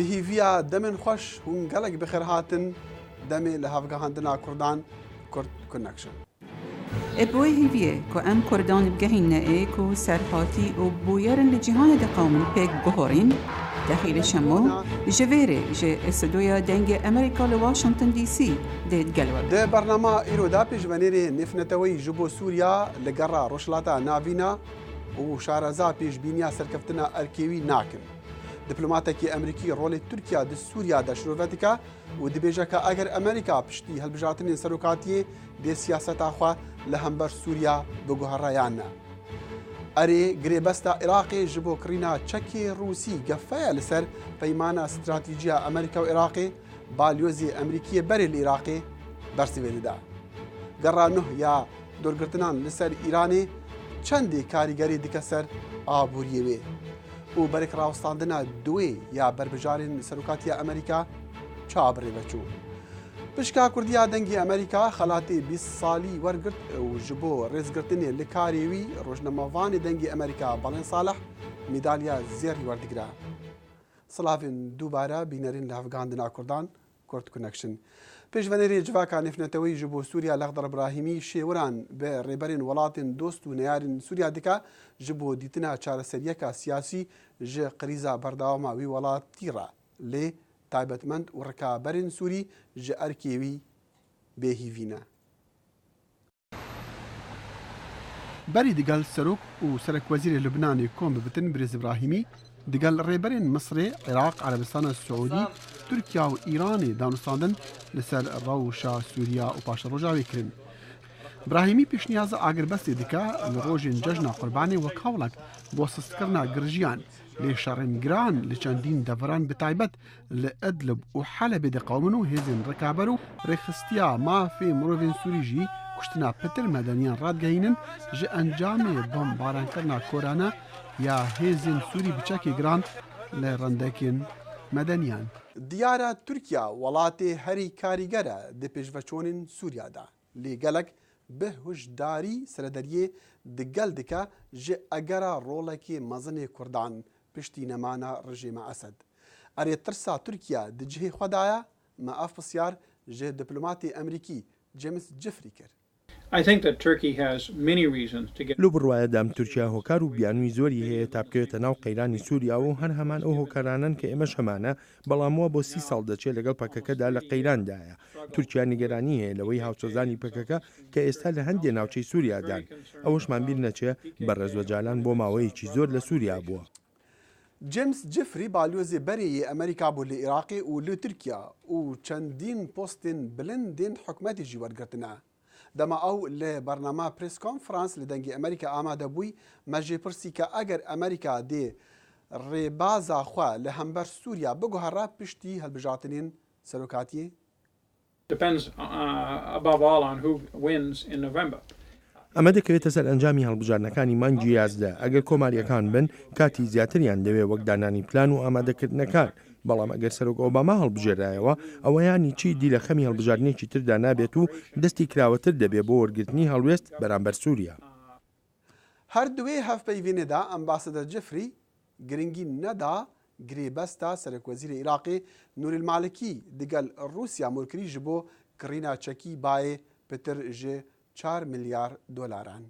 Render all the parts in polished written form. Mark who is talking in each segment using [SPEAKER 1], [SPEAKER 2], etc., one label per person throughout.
[SPEAKER 1] بهيفيا دمن خوش هون قلق بخير هاتن دمي لهافقهاندنا كردان كرد كونكشن
[SPEAKER 2] ابوي هيفيه كو ام كردان بجهين نائي كو سرحاتي وبويرن لجهان دقومن بيك جوهورين داخل شمو جفيري جي استدويا دنج امريكا لواشنطن دي سي ديت قلوة
[SPEAKER 1] ده برنامج إيرو دابش بنيري نفنتوي جبو سوريا لقرا روشلاتا نافينا وشارزا بيش بينيا سركفتنا الكيوي ناكن دبلوماتيكي أمريكي رولي تركيا دي سوريا دا شروفاتيكا ودبيجاكا أجر أمريكا بشتي هالبجارتين سروكاتي دي سياسة أخوة لهمبر سوريا بجوهريانا أري غريبستا عراقي جبو كرينا تشكي روسي قفايا لسر بيمانا استراتيجية أمريكا وعراقي باليوزي أمريكية بري العراقي برسي دا قرانه يا دورقرتنان لسر إيراني چندی کاریگری دکسر آبوریوی و برک راوستاندنا دوی یا بربجارین سروکاتی امریکا چابری بچو پشکا کردیا دنگی امریکا خلاتی 20 سالی ورگرت و جبو رزگرتنی لکاریوی روشنموان دنگی امریکا بالین صالح مدالیا زیری وردگرا صلافین دوباره بینرین لافگاندنا کردان كورت كونكشن پیش ونری جواکا نفنتوی جبو سوریا لغدر ابراهیمی شیوران به ریبرین ولاتن دوست و نیارین سوریا دکا جبو دیتنا چارەسەریەکە سیاسی ژ قریزا بەرداوامە وی وڵاتی را لێ تایبەتمەند و ڕکابەرین سووری ژ ئەرکێوی بێهیڤینە بەری دگەل سەرۆک و سەرۆکوەزیرە لوبنانی کۆم ببتن برێز ابراهیمی دگەل ڕێبەرین مصرێ عێراق عەرەبستانە سعودی تورکیا و ئیرانی دانوستاندن لەسەر ڕەوشە سووریا و پاشە ڕۆژاوی کردن براهیمی پیشنیازە ئاگربەستی دکا لە ڕۆژین جەژنا قوربانێ وەک هەوڵێک بۆ سستکردنا گرژیان لێ شەڕێنگران لە چەندین دەڤەران بتایبەت لە ئەدلب و حەلەبێ دەقەومن و هێزن ڕکابەر و ڕێخستیا مافێ مرۆڤین سووریژی کوشتنا پتر مەدەنیان ڕادگەهێنن ji ئەنجامێ بۆمبارانکردنا کۆرانە یا هێزên سووری بچەکی گران لە ڕەندەکێن مەدەنیان دیارە تورکیا وڵاتێ هەری کاریگەرە دە پێشڤەچۆنین سووریادا لێگەلک به هشداری سەردەریێ دگەل دکە ji ئەگەرە ڕۆڵێکی مەزنێ کوردان پشتی نەمانە ڕژێمە ئەسەد ئەرێ ترسا تورکیا دجهێ خۆدایە مە ئەف پرسیار ji دیپلۆماتی ئەمریکی جیمس جفری کرد
[SPEAKER 3] لو بڕواایەدام تورکیا هۆکار و بیانووی زۆری هەیە تا بکەوێتە ناو قەیرانی سووریا و هەر هەمان ئەو هۆکارانن کە ئێمەش هەمانە بەڵامەوە بۆ 30 ساڵ دەچێت لەگەڵ پەکەکەدا لە قەیراندایە تورکیا نیگەرانی هەیە لەوەی هاوسەرزانی پەکەکە کە ئێستا لە هەندێ ناوچەی سووریادان ئەوەشمان بیر نەچێ بەڕێزوەجالان بۆ ماوەیەکی زۆر لە سووریا بووە
[SPEAKER 1] جیمس جفری بالوزی بەریە ئەمریکا بوو لە عێراقی و لە تورکیا و چەندین پۆستین بلندین حکومەتیژی وەرگرتنە دەما ئەو لە بەرنامە پرس کۆنفرانس لە دەنگی ئەمریکا ئامادە بووی مەژێ پرسی کە ئەگەر ئەمریکا دێ ڕێبازا خوا لە هەمبەر سووریا بگوهڕا پشتی هەڵبژاتنین سەرۆکاتیە
[SPEAKER 3] ئەمە دەکەوێتە سەر ئەنجامی هەڵبژارنەکانی مانگی یازدە ئەگەر کۆماریەکان بن کاتی زیاتریان دەوێت وەک دانانی پلان و ئامادەکردنەکان بەڵام ئەگەر سەرۆک ئۆباما هەڵبژێرایەوە ئەوە یانی چی دی لە خەمی هەڵبژارنێکی تردا نابێت و دەستی کراوەتر دەبێت بۆ وەرگرتنی هەڵوێست بەرامبەر سووریا
[SPEAKER 1] هەردووێ هەفپەیوێنێدا ئەمباسەدەر جفری گرنگی نەدا گرێبەستا سەرۆکوەزیرە عێراقی نووری المالکی دگەل رووسیا مولکری ji بۆ کڕینا چەکی bayê پتر ji 4 ملیار دۆلاران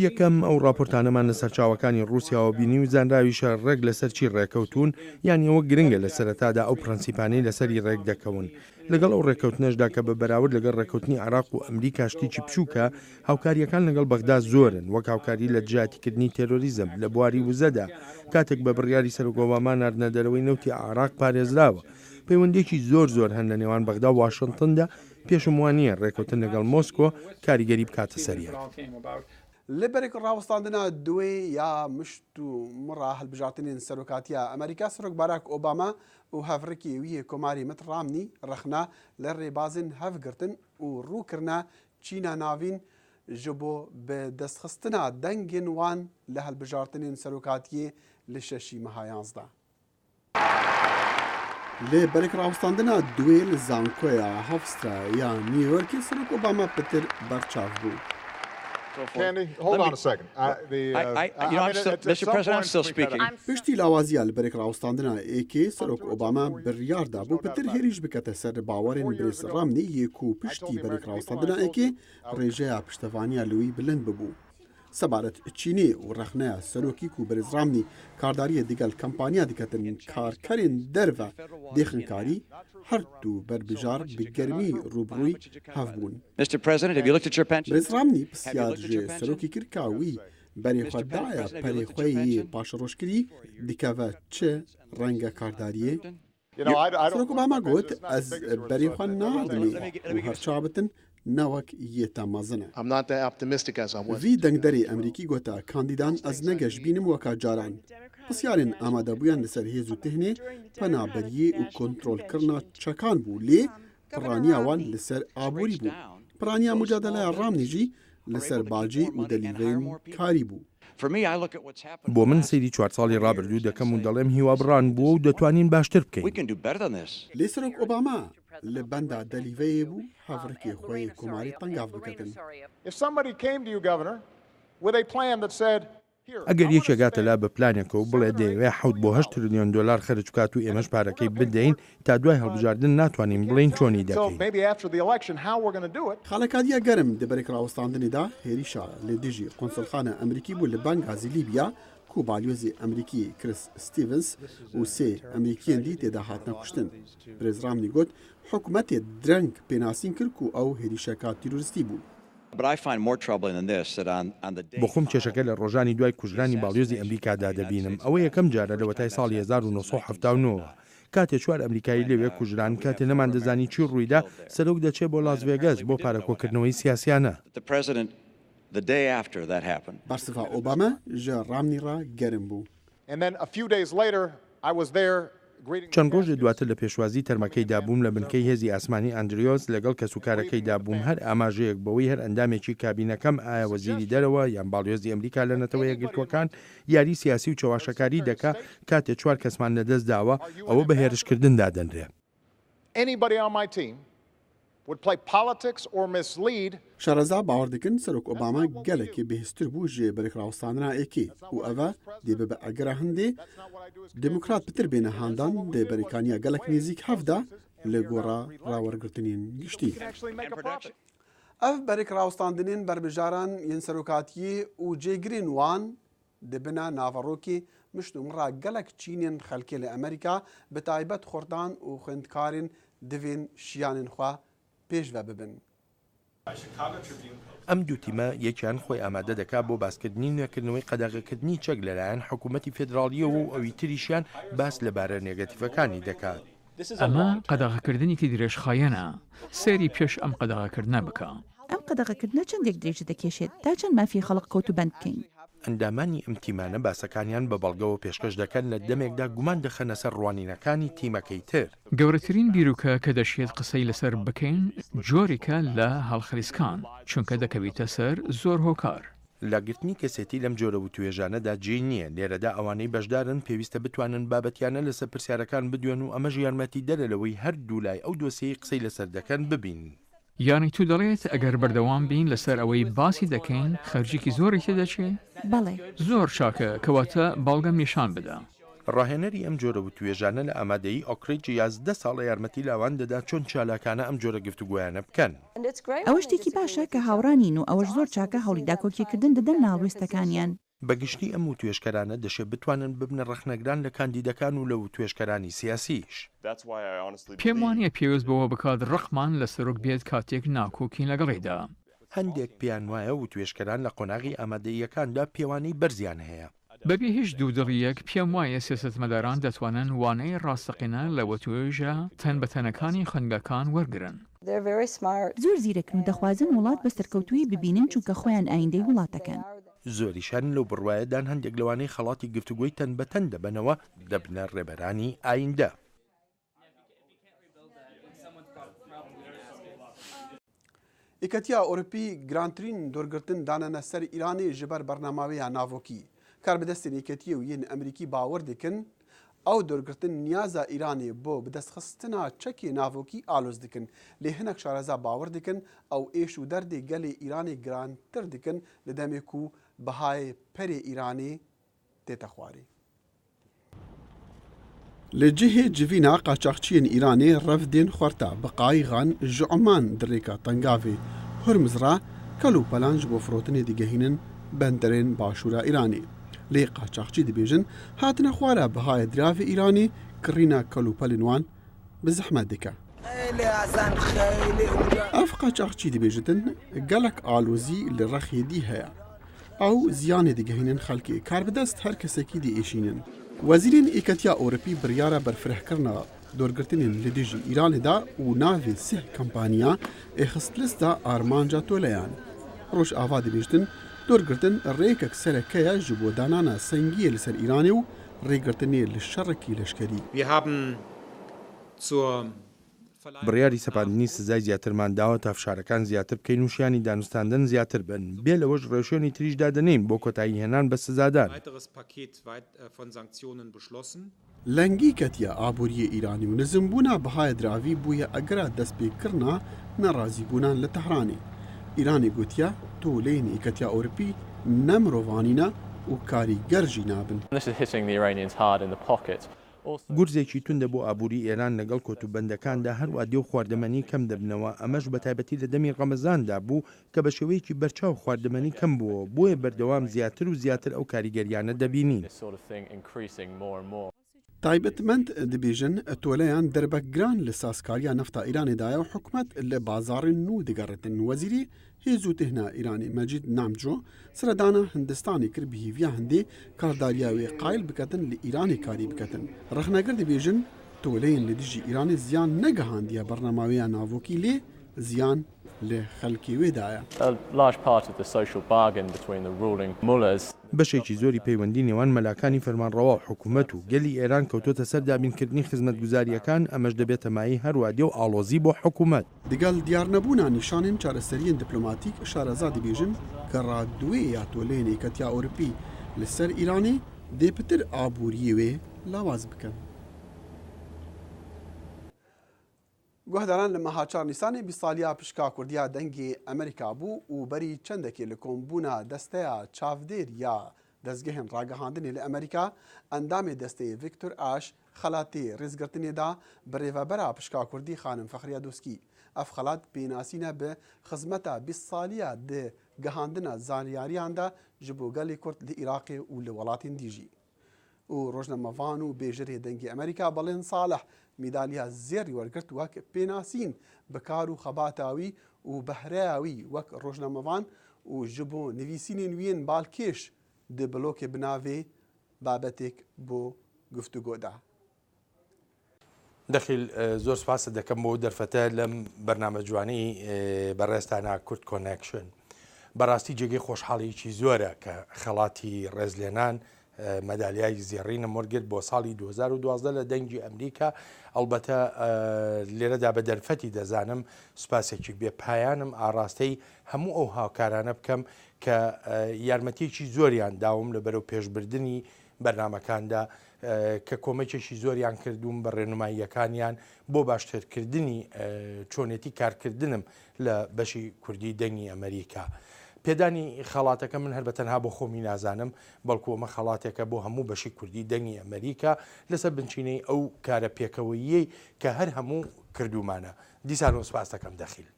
[SPEAKER 3] یەکەم ئەو راپۆرتانەمان لەسەر چاوەکانی رووسیاوە بینی و زانراویشە ڕێک لەسەر چی ڕێکەوتون یان ئەوە گرنگە لە سەرەتادا ئەو پرەنسیپانەی لەسەری ڕێک دەکەون لەگەڵ ئەو ڕێکەوتنەشدا کە بە بەراورد لەگەڵ ڕێکەوتنی عێراق و ئەمریکا شتێکی بچووکە هاوکاریەکان لەگەڵ بەغدا زۆرن وەک هاوکاری لە جیاتیکردنی تێرۆریزم لە بواری وزەدا کاتێک بە بڕیاری سەرۆک ئۆباما ناردنە دەرەوەی نەوتی عێراق پارێزراوە پەیوەندێکی زۆر هەن لە نێوان بەغدا و واشنگتندا پێشم وانە ڕێکەوتن لەگەڵ مۆسکۆ کاریگەری بکاتە سەریە
[SPEAKER 1] لە بەرێک ڕاوەستاندنا دوێ یا مشت و مڕا هەڵبژارتنین سەرۆکاتیە ئەمریکا سەرۆک باراک ئۆباما و هەڤڕێکی ویە کۆماری مت ڕامنی ڕەخنا لە ڕێبازن هەفگرتن و ڕووکردنا چینە ناوین ji bo bi destxistina dengên wan li helbijartinên serokatiyê li şeşî meha 11. Lê berek rawestandina duê li zankoya Hofstra ya New Yorkê Serok Obama pitir berçav bû.
[SPEAKER 4] Candy, hold on a second.
[SPEAKER 5] Mr. President, I'm still speaking.
[SPEAKER 1] پشتی لاوازیە لە بەرێک ڕاوستاندنا ئێکێ سەرۆک ئۆباما بڕیاردا بوو پتر هێریش بکەتە سەر باوەڕێن برێز ڕامنی یەک و پشتی بەرێک ڕاوستاندنا ئێکێ ڕێژەیە پشتەوانیا لوی بلند ببوو. سەبارەت چینێ و ڕەخنەیە سەرۆکی و بەرز ڕامنی کارداریە دیگەل کەمپانیا دکەتن کارکەرێن دەرڤە دێخنکاری هەردوو بەربژار بگەرمی ڕوبڕووی هەفبوون. بەرز ڕامنی پرسیارژێ سەرۆکی کرکاوی بەرێخوادایە پەرێخۆی پاشەڕۆشکری دیکەڤە چه ڕەنگە کارداریە؟ سەرۆک ئۆباما گوت ئەز بەرێخوا نادمێ و هەرچابتن نەوەک یێتە مەزنە. ڤی دەنگدەری ئەمریکی گوتە کاندیدان ئەز نەگەشت بینم وەکە جاران. پرسیارên ئامادەبوویان لەسەر هێز و تهنێ پەنابەریە و کۆنترۆلکردنا چەکان بوو لێ پڕانیاوان لەسەر ئابووری بوو. پڕانیا مجادلەیە ڕامنیژی لەسەر باجی و دەلیڤین کاری بوو.
[SPEAKER 3] بۆ من سەیری 4 ساڵی ڕابردوو دەکەم و دەڵێم هیوا بڕان بووە و دەتوانین باشتر بکەین.
[SPEAKER 1] لێ سەرۆک ئۆباما لە بەندا دەلیڤەیە بوو هەڤڕێکی خۆی کۆماری تەنگاف بکەن.
[SPEAKER 3] ئەگەر یەکێگاتە لا بە پلانێکە و بڵێ دەیەوێ 7 بۆ 8 تریلیۆن دلار خەرج بکات و ئێمەش پارەکەی بدەین تا دوای هەڵبژاردن ناتوانین بڵین چۆنی دەکەین.
[SPEAKER 1] خاڵەکادیە گەرم دەبەرێک ڕاوەستاندنیدا هێریشا لێ دژی قۆنسڵخانە ئەمریکی بوو لە بەنگازی لیبیا و بالیۆزی ئەمریکی کریس ستیڤنس و سێ ئەمریکیان دی تێدا هاتنە کوشتن. برێز ڕامنی گوت حکوومەتێ درەنگ پێناسین کرد و ئەو هێریشەکە تیرۆریستی بوو.
[SPEAKER 3] بۆ خۆم کێشەکە لە ڕۆژانی دوای کوژرانی باڵیۆزی ئەمریکادا دەبینم. ئەوە یەکەم جارە لە وەتای ساڵی 1979 کاتێ 4 ئەمریکایی لەوێ کوژران کاتێ نەمان دەزانی چی ڕوویدا سەرۆک دەچێت بۆ لاس ڤێگاس بۆ پارەکۆکردنەوەی سیاسیانە.
[SPEAKER 1] بەرسفا ئۆباما ژە ڕامنی ڕا گەرم بوو.
[SPEAKER 3] چەند ڕۆژە دواتر لە پێشوازی تەرمەکەیدا بووم لە بنکەی هێزی ئاسمانی ئەندریۆس لەگەڵ کەسوکارەکەیدا بووم هەر ئاماژەیەک بەوەی هەر ئەندامێکی کابینەکەم ئایا وەزیری دەرەوە یان باڵیۆزی ئەمریکا لە نەتەوە یەکگرتوەکان یاری سیاسی و چەواشەکاری دەکا کاتێ 4 کەسمان لەدەست داوە ئەوە بە هێرشکردندا دەنرێ.
[SPEAKER 1] شارەزا باوەڕ دەکەن سەرۆک ئۆباما گەلێکی بەهێزتر بوو ژێ بەرێکڕاوستاندنا ئێکێ و ئەڤە دێبە بە ئەگەرە هەندێ دموکرات پتر بێنە هاندان دێ بەریکانیا گەلک نێزیک هەفدا لە گۆڕا ڕاوەرگرتنین گشتی. ئەف بەرێک ڕاوستاندنین بەربژاران یەن سەرۆکاتیە و جێگرین وان دەبنە ناڤەڕۆکی مشتومڕا گەلک چینێن خەلکێ لە ئەمریکا بە تایبەت خۆردان و خوێندکارن دەڤێن شیانن خوا پێشڤە ببن.
[SPEAKER 3] ئەم دوو تیمە یەکیان خۆی ئامادە دەکات بۆ باسکردنی نوێکردنەوەی قەدەغەکردنی چەک لەلایەن حکوومەتی فێدراڵیەوە و ئەوی تریشیان باس لەبارە نێگەتیڤەکانی دەکات.
[SPEAKER 6] ئەمە قەدەغەکردنێکی درێژخایەنە سێری پێش ئەم قەدەغەکردنە بکە.
[SPEAKER 2] ئەم قەدەغەکردنە چەندێک درێژ دەکێشێت تا چەند مافی خەڵق کەوت و بەند بکەین.
[SPEAKER 3] ئەندامانی ئەم تیمانە باسەکانیان بە بەڵگەوە پێشکەش دەکەن لە دەمێکدا گومان دەخەنە سەر ڕوانینەکانی تیمەکەی تر.
[SPEAKER 6] گەورەترین بیرروکە کە دەشێت قسەی لەسەر بکەین جۆریکە لە هەڵخریسکان چونکە دەکەویتە سەر زۆر هۆکار.
[SPEAKER 3] لاگرتنی کەسێتی لەم جۆرە و توێژانەدا جێ نییە. لێرەدا ئەوانەی بەشدارن پێویستە بتوانن بابەتیانە لەسەر پرسیارەکان بدوێن و ئەمەش یارمەتی دەرە لەوەی هەردوو لای ئەو دۆسیەی قسەی لەسەر دەکەن ببین.
[SPEAKER 6] یانی تو دەڵێت ئەگەر بەردەوام بین لەسەر ئەوەی باسی دەکەین خەرجێکی زۆری تێدەچێت؟
[SPEAKER 2] بەڵێ
[SPEAKER 6] زۆر چاکە کەواتە باڵگەم نیشان بدە.
[SPEAKER 3] ڕاهێنەری ئەم جۆرە و توێژانە لە ئامادەیی ئۆکریج 11 ساڵە یارمەتی لاوان دەدا چۆن چالاکانە ئەم جۆرە گفتوگویانە بکەن.
[SPEAKER 2] ئەوە شتێکی باشە کە هاوڕانین و ئەوەش زۆر چاکە هەوڵی داکۆکیکردن دەدەن ناڵوێستەکانیان.
[SPEAKER 3] بەگشتی ئەم و توێشکەرانە دەشێت بتوانن ببنە ڕەخنەگران لە کاندیدەکان و لە توێشکەرانی سیاسیش.
[SPEAKER 6] پێم وانە پێویست بەوە بکات ڕقمان لە سەرۆک بێت کاتێک ناکۆکین لەگەڵێدا.
[SPEAKER 3] هەندێک پێیان وایە و توێشکەران لە قۆناغی ئامادەییەکاندا پێوانەی بەرزیان هەیە.
[SPEAKER 6] بەبێ هیچ دوودڵیەک پێم وایە سیاسەتمەداران دەتوانن وانەی ڕاستەقینە لە وەتوێژە تەن بە تەنەکانی خەنگەکان وەرگرن.
[SPEAKER 2] زۆر زیرەکن و دەخوازن وڵات بە سەرکەوتوی ببینن چونکە خۆیان ئایندەی وڵاتەکەن.
[SPEAKER 3] زۆریشان لەو بڕوایەدان هەندێک لەوانەی خەڵاتی گفتوگوی تەن بە تەن دەبنەوە دەبنە ڕێبەرانی ئایندە.
[SPEAKER 1] ئیکەتیا ئۆروپی گرانترین دۆرگرتن دانەنە سەر ئیرانی ژبەر بەرناماوەیە ناڤۆکی کار بەدەستێن یەکەتیە و یەن ئەمریکی باوەڕ دەکەن ئەو دۆرگرتن نیازە ئیرانی بۆ بەدەستخستنا چەکی ناڤۆکی ئالۆز دکن لێ هەنێک شارەزا باوەڕ دکن ئەو ئێش و دەردێ گەلێ ئیرانی گرانتر دکن لە دەمێک و بەهای پەرێ ئیرانی تێتە خوارێ. لە جهێ جڤینا قاچاقچیên Îranê rev dên xwarta bi qayîxan ji Oman dirêka Tengavê Hurmuz ra kel û pelan ji bo firotinê digehînin benderên başûra Îranê. Lê qaçaxçî dibêjin hatine xwara bihayê diravê Îranê kirîna kel û pelên wan bi zehmet dike. Ev qaçaxçî dibêjitin gelek alozî li Rexêdî heye. Ew ziyanê digehînin xelkê karbidest her kesekî dî êşînin. Wezîrên Êketiya Ewropî biryara berfirehkirina dorgirtinên li dijî Îranê da û navê sih kampanya ê xist lista armanca toleyan. Roj ava dibêjtin dorgirtin rêkek sereke ji bo danana sengiyê li ser Îranê û rêgirtinê li şerekî leşkerî.
[SPEAKER 3] بڕیاری سەپاندنی سزای زیاترمان داوە تا فشارەکان زیاتر بکەین و شیانی دانوستاندن زیاتر بن بێ لەوەش ڕێشۆنی تریش دادەنین بۆ کۆتایی هێنان بە سزادان.
[SPEAKER 1] لەنگی کەتیە ئابووریە ئیرانی و نزمبوونا بەهای دراوی بوویە ئەگەرا دەستپێکردنا نەڕازیبوونان لە تەحرانی. ئیرانی گوتیە تۆلەیەن ئیکەتیا ئەوروپی نەمرۆڤانینە و کاریگەرژی نابن.
[SPEAKER 3] گورزێکی توندە بۆ ئابووری ئێران لەگەڵ کۆتوبەندەکاندا هەروە دێ و خواردەمەنی کەم دەبنەوە ئەمەش بە تایبەتی لە دەمی ڕەمەزاندا بوو کە بە شێوەیەکی بەرچاو خواردەمەنی کەم بووە بۆیە بەردەوام زیاتر و زیاتر ئەو کاریگەریانە دەبینین.
[SPEAKER 1] تایبەتمەند دەبێژن تۆلەیان دەربەک گران لە سازکاریە نەفتا ئیرانێدایە و حکومەت لە بازاڕین نو دەگەڕێتن. وەزیری هێز و تهنا ئیرانی مەجید نامجۆ سەردانە هندستانی کرد بە هیڤیا هەندێ کارداریاوێ قایل بکەتن لە ئیرانی کاری بکەتن. ڕەخنەگەر دەبێژن تۆلەیەن لە دژی ئیرانی زیان نەگەهاندیە بەرنەماوەیە ناڤۆکی لێ زیان لە خەڵکی وێدایە.
[SPEAKER 3] بەشێکی زۆری پەیوەندی نێوان مەلاکانی فەرمانڕەوا و حکوومەت و گەلی ئێران کەوتۆتە سەر دابینکردنی خزمەتگوزاریەکان ئەمەش دەبێتە مای هەروادێ و ئاڵۆزی بۆ حکوومەت.
[SPEAKER 1] دەگەڵ دیارنەبوونا نیشانên چارەسەریên دیپلۆماتیک شارەزا دەبێژن کە ڕادوێ یا تۆلەیەن ئێکەتیا ئەوروپی لەسەر ئیرانی دێ پتر ئابووریە وێ لاواز بکەن. گوهداران لە مەهاچار نیسانی 20 ساڵیا پشکا کوردیا دەنگی ئەمریکا بوو و بەری چەندێکی لە کۆمبوونا دەستەیە چاودێر یا دەستگەهێن ڕاگەهاندنی لە ئەمریکا ئەندامی دەستەی ڤیکتۆر ئاش خەلاتی ڕێزگرتنێدا بەڕێڤەبەرا پشکا کوردی خانم فەخریا دۆسکی. ئەف خەلات پێناسینە بە خزمەتە 20 ساڵیا دە گەهاندنە زانیاریاندا ji بۆ گەلی کورد لە عێراقێ و لە وڵاتین دیژی. و ڕۆژنەمەڤان و بێژەرێ دەنگی ئەمریکا بەڵێن ساڵح میدالیا زێری وەرگرت وەک پێناسین بەکار و خەباتاوی و بەهرەیاوی وەک ڕۆژنەمەڤان و ji بۆ نویسینên wîên balkêş di blokê binavê babetێک بۆ گفتوگۆدا.
[SPEAKER 3] دەخیل زۆر سپاسە دەکەم بۆ دەرفەتە لەم بەرنامە جوانی بەڕێستانە کورد کۆنێکشن. بەڕاستی جێگەی خۆشحاڵیکی زۆرە کە خەڵاتی ڕێزلێنان مەدالیای زێڕینە وەرگرت بۆ ساڵی 2012 لە دەنگی ئەمریکا. ئەڵبەتە لێرەدا بە دەرفەتی دەزانم سوپاسێکی بێپایانم ئاڕاستەی هەموو ئەو هاوکارانە بکەم کە یارمەتیەکی زۆریان داوم لە بەرەو پێشبردننی بەرنمەکاندا کە کۆمەکێکی زۆریان کردوم بە ڕێنماییەکانیان بۆ باشترکردنی چۆنێتی کارکردنم لە بەشی کوردی دەنگی ئەمریکا. پێدانی خەڵاتەکە من هەر بە تەنها بۆ خۆمی نازانم بەڵکو ئەمە خەڵاتێکە بۆ هەموو بەشی کوردی دەنگی ئەمریکا لەسەر بنچینەی ئەو کارە پێکەوەیی کە هەر هەموو کردومانە. دیسان و سپاس دەکەم دەخیل.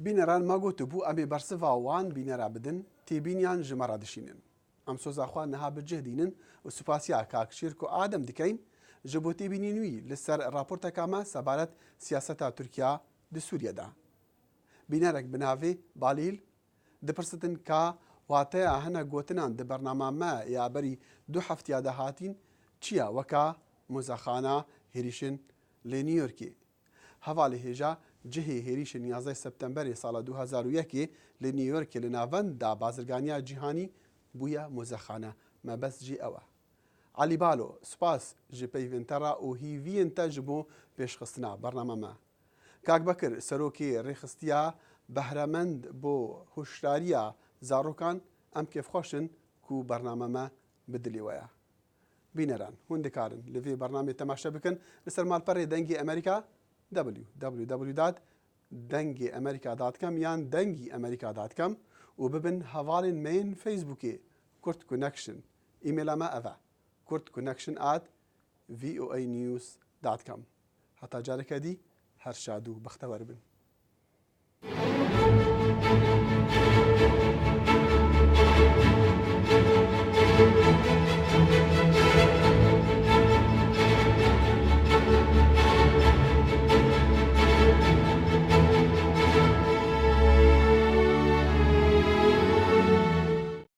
[SPEAKER 1] بینەران ماگوت بوو ئەمێ بەرسڤاوان بینەرا بدن تێبینیان ژمارە دشینن. ئەم سۆزاخوا نەها بجێ دینن و سوپاسیا کاکشێرک و ئادەم دکەین ji بۆ تێبینی نوی لەسەر راپۆرتەکەمە سەبارەت سیاسەتا تورکیا di Sûriyeda. Bînerek bi navê Balîl dipirsitin ka wateya hene gotinan di bernama me ya berî 2 heftiya de hatîn çiya weka muzexana hêrîşin lê New Yorkê. Hevalê hêja cihê hêrîşin 11 Septemberê sala 2001 li New Yorkê li navenda bazirganiya cîhanî bûye muzexana me bes jî ew e. Alî Balo spas ji peyvîntera û hîviyên te ji bo pêşxistina bernama me. Kakbekir serokê rêxistiya behremend bo hoşdariya zarokan em kêfxweşin ku bernama me bi dilê we ye. بینەران هوندکارن لەوێ بەرنامێ تەماشە بکەن لەسەر ماڵپەڕێ دەنگی ئەمریکا www.dengiamerika.com یان دەنگی ئەمریکا.com و ببن هەواڵین مین فەیسبووکێ کورد کونەکشن ئیمێلەمە ئەڤە kurdconnection@voanews.com هەتا جارێکە دی هەر شاد و بەختەوەر بن.